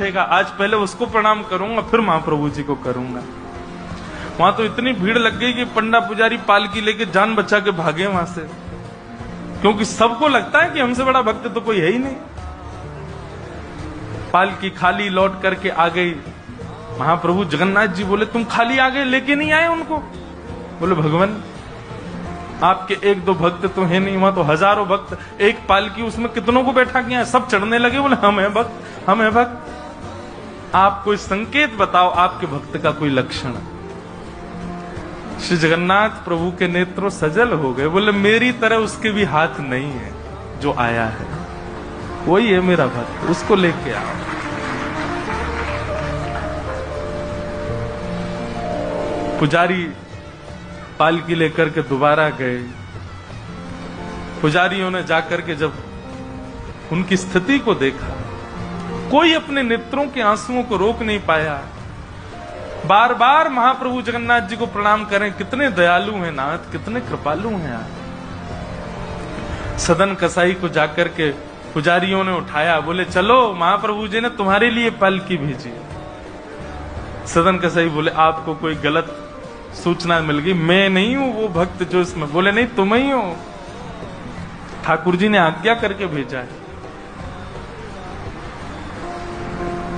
आज पहले उसको प्रणाम करूंगा फिर महाप्रभु जी को करूंगा। वहां तो इतनी भीड़ लग गई कि पंडा पुजारी पालकी लेके जान बचा के भागे वहां से, क्योंकि सबको लगता है कि हमसे बड़ा भक्त तो कोई है ही नहीं। पालकी खाली लौट करके आ गई। महाप्रभु जगन्नाथ जी बोले, तुम खाली आ गए, लेके नहीं आए उनको? बोले, भगवान आपके एक दो भक्त तो है नहीं, वहां तो हजारों भक्त, एक पालकी उसमें कितनों को बैठा किया, सब चढ़ने लगे। बोले, हम है भक्त, हम है भक्त। आप कोई संकेत बताओ, आपके भक्त का कोई लक्षण। श्री जगन्नाथ प्रभु के नेत्रों सजल हो गए। बोले, मेरी तरह उसके भी हाथ नहीं है, जो आया है वही है मेरा भक्त, उसको लेके आओ। पुजारी पालकी लेकर के दोबारा गए। पुजारियों ने जाकर के जब उनकी स्थिति को देखा, कोई अपने नेत्रों के आंसुओं को रोक नहीं पाया। बार बार महाप्रभु जगन्नाथ जी को प्रणाम करें, कितने दयालु हैं नाथ, कितने कृपालु हैं आप। सदन कसाई को जाकर के पुजारियों ने उठाया। बोले, चलो महाप्रभु जी ने तुम्हारे लिए पालकी भेजी। सदन कसाई बोले, आपको कोई गलत सूचना मिल गई, मैं नहीं हूं वो भक्त जो इसमें। बोले, नहीं तुम ही हो, ठाकुर जी ने आज्ञा करके भेजा है।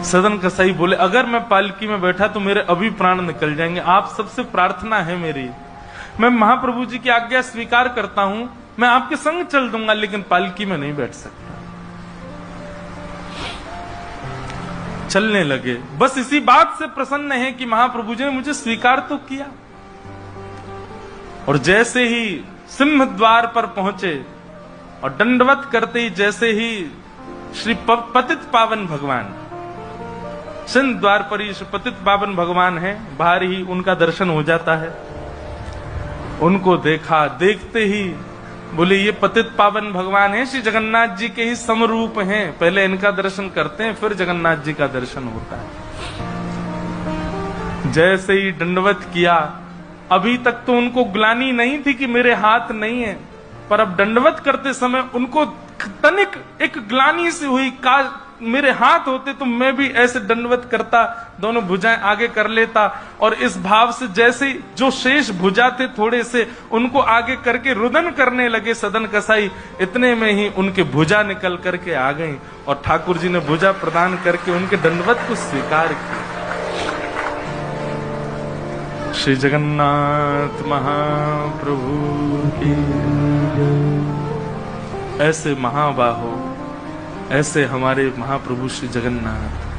सदन कसाई बोले, अगर मैं पालकी में बैठा तो मेरे अभी प्राण निकल जाएंगे। आप सबसे प्रार्थना है मेरी, मैं महाप्रभु जी की आज्ञा स्वीकार करता हूं, मैं आपके संग चल दूंगा, लेकिन पालकी में नहीं बैठ सकता। चलने लगे। बस इसी बात से प्रसन्न है कि महाप्रभु जी ने मुझे स्वीकार तो किया। और जैसे ही सिंह द्वार पर पहुंचे और दंडवत करते ही जैसे ही श्री पतित पावन भगवान, सिंह द्वार पर ही श्री पतित पावन भगवान है, बाहर ही उनका दर्शन हो जाता है। उनको देखा, देखते ही बोले, ये पतित पावन भगवान है, श्री जगन्नाथ जी के ही समरूप हैं। पहले इनका दर्शन करते हैं, फिर जगन्नाथ जी का दर्शन होता है। जैसे ही दंडवत किया, अभी तक तो उनको ग्लानि नहीं थी कि मेरे हाथ नहीं है, पर अब दंडवत करते समय उनको तनिक एक ग्लानि सी हुई, का मेरे हाथ होते तो मैं भी ऐसे दंडवत करता, दोनों भुजाएं आगे कर लेता। और इस भाव से जैसे जो शेष भुजा थे थोड़े से, उनको आगे करके रुदन करने लगे सदन कसाई। इतने में ही उनके भुजा निकल करके आ गई और ठाकुर जी ने भुजा प्रदान करके उनके दंडवत को स्वीकार किया। श्री जगन्नाथ महाप्रभु की। ऐसे महाबाहो, ऐसे हमारे महाप्रभु श्री जगन्नाथ।